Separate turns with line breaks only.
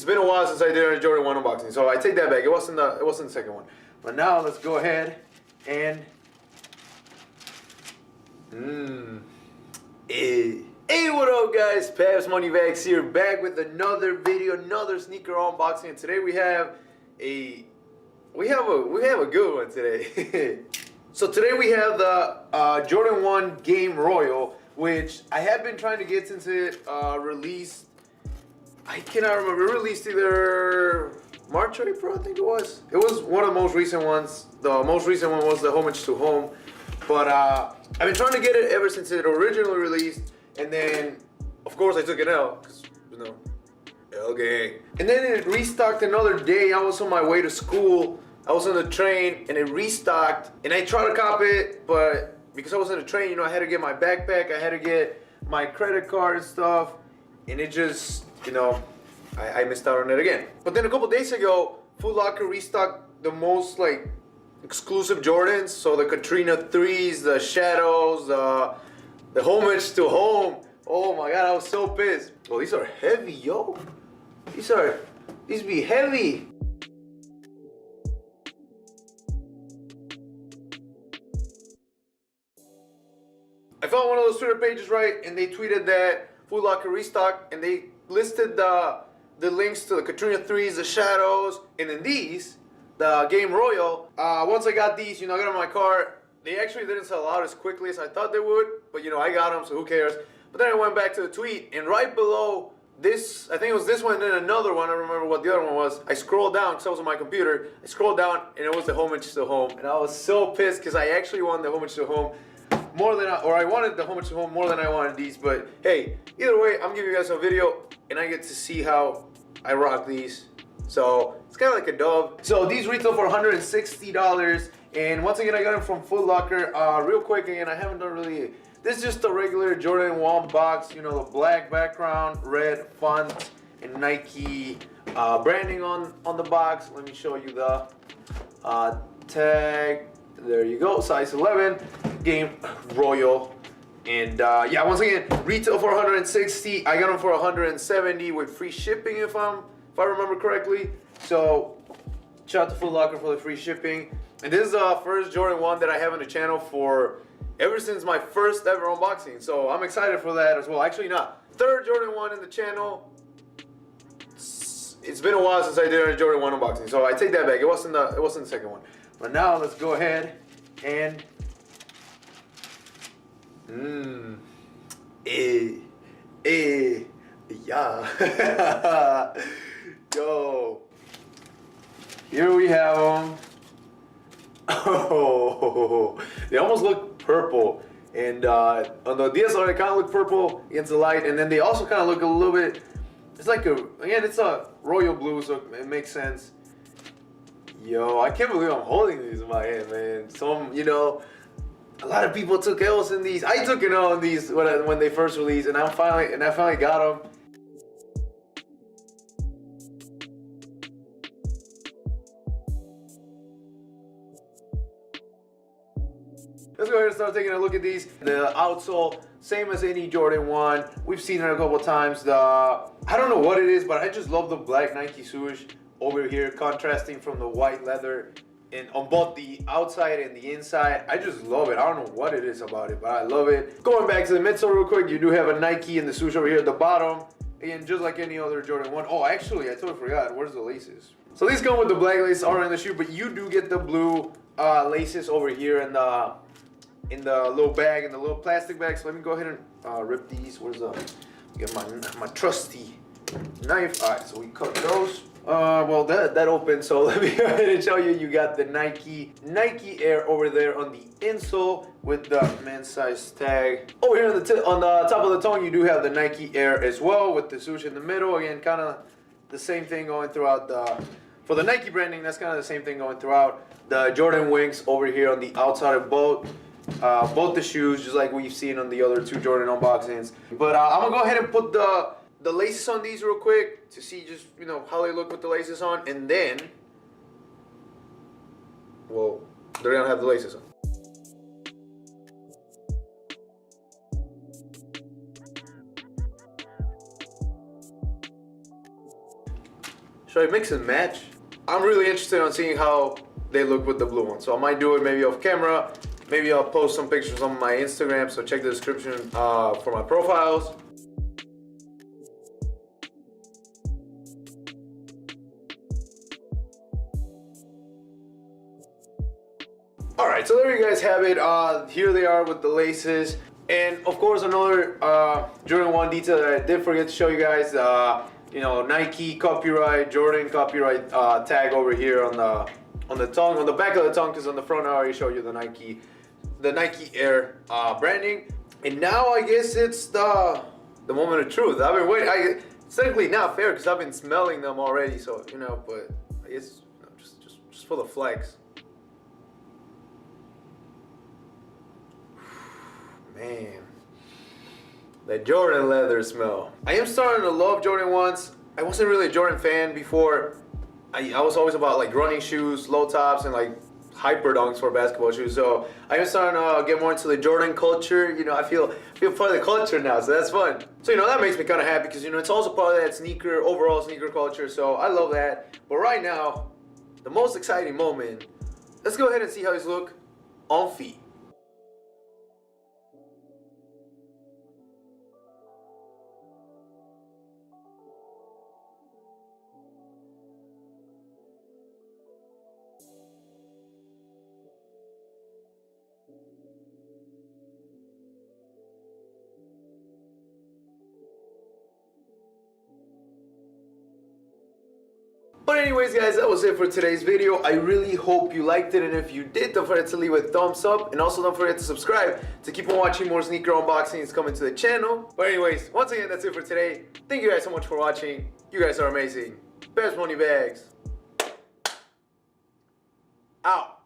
been a while since I did a Jordan 1 unboxing, so I take that back. It wasn't the second one. But now let's go ahead and Hey, what up guys? Pabs Money Vax here, back with another video, another sneaker unboxing. And today we have a good one today. So today we have the Jordan 1 Game Royal, which I have been trying to get since it released. I cannot remember. It released either March or April, I think it was. It was one of the most recent ones. The most recent one was the Homage to Home. But I've been trying to get it ever since it originally released. And then, of course, I took an L, because, you know, L gang. And then it restocked another day. I was on my way to school. I was on the train, and it restocked. And I tried to cop it, but because I was on the train, you know, I had to get my backpack. I had to get my credit card and stuff. And it just, you know, I missed out on it again. But then a couple days ago, Footlocker restocked the most, like, exclusive Jordans. So the Katrina 3s, the Shadows, the Homage to Home. Oh my god, I was so pissed. Oh, these are heavy, yo. These be heavy. I found one of those Twitter pages, right, and they tweeted that Footlocker restocked, and they listed the links to the Katrina 3s, the Shadows, and then these, the Game Royal. Once I got these, you know, I got in my car. They actually didn't sell out as quickly as I thought they would, but you know, I got them, so who cares? But then I went back to the tweet, and right below this, I think it was this one and then another one, I don't remember what the other one was. I scrolled down, because I was on my computer. I scrolled down, and it was the Homage to Home. And I was so pissed, because I actually wanted the Homage to Home more than I wanted the Homage to Home more than I wanted these. But hey, either way, I'm giving you guys a video, and I get to see how I rock these. So it's kind of like a dub. So these retail for $160. And once again, I got them from Footlocker. Real quick, again, I haven't done really. This is just a regular Jordan 1 box. You know, the black background, red font, and Nike branding on the box. Let me show you the tag. There you go, size 11, Game Royal. And yeah, once again, retail for $160. I got them for $170 with free shipping, if I remember correctly. So shout out to Footlocker for the free shipping. And this is the first Jordan 1 that I have on the channel for ever since my first ever unboxing. So I'm excited for that as well. Actually not. Third Jordan 1 in the channel. It's been a while since I did a Jordan 1 unboxing. So I take that back. It wasn't the second one. But now let's go ahead and yeah. Yo. Here we have them. Oh, they almost look purple, and on the DSLR they kind of look purple against the light, and then they also kind of look a little bit. It's like it's a royal blue, so it makes sense. Yo, I can't believe I'm holding these in my hand, man. You know, a lot of people took L's in these. I took an L in these when they first released, and I finally got them. Let's go ahead and start taking a look at these. The outsole, same as any Jordan 1. We've seen it a couple times. I don't know what it is, but I just love the black Nike swoosh over here, contrasting from the white leather and on both the outside and the inside. I just love it. I don't know what it is about it, but I love it. Going back to the midsole real quick, you do have a Nike in the swoosh over here at the bottom. Again, just like any other Jordan 1. Oh, actually, I totally forgot. Where's the laces? So these come with the black laces are in the shoe, but you do get the blue laces over here in the little bag, in the little plastic bag. So let me go ahead and rip these. Where's get my trusty knife. All right, so we cut those. Well, that opened, so let me go ahead and show you. You got the Nike Air over there on the insole with the men's size tag. Over here on the top of the tongue, you do have the Nike Air as well with the swoosh in the middle. Again, kind of the same thing going throughout for the Nike branding. That's kind of the same thing going throughout. The Jordan wings over here on the outside of both the shoes, just like we've seen on the other two Jordan unboxings. But I'm gonna go ahead and put the laces on these real quick to see just, you know, how they look with the laces on, and then, well, they're gonna have the laces on. Should I mix and match? I'm really interested on seeing how they look with the blue one. So I might do it maybe off camera. Maybe I'll post some pictures on my Instagram, so check the description for my profiles. Alright, so there you guys have it. Here they are with the laces. And of course, another Jordan 1 detail that I did forget to show you guys. You know, Nike copyright, Jordan copyright tag over here on the tongue, on the back of the tongue, because on the front I already showed you the Nike Air branding. And now I guess it's the moment of truth. I've been waiting. It's technically not fair because I've been smelling them already, so you know. But I guess just for the flex. Man, that Jordan leather smell. I am starting to love Jordan 1s. I wasn't really a Jordan fan before. I was always about like running shoes, low tops, and like hyper dunks for basketball shoes. So I am starting to get more into the Jordan culture. You know, I feel part of the culture now, so that's fun. So you know, that makes me kind of happy because you know it's also part of that overall sneaker culture. So I love that. But right now, the most exciting moment. Let's go ahead and see how these look on feet. But anyways guys, that was it for today's video. I really hope you liked it, and if you did, don't forget to leave a thumbs up, and also don't forget to subscribe to keep on watching more sneaker unboxings coming to the channel. But anyways, once again, that's it for today. Thank you guys so much for watching. You guys are amazing. Best money bags. Out.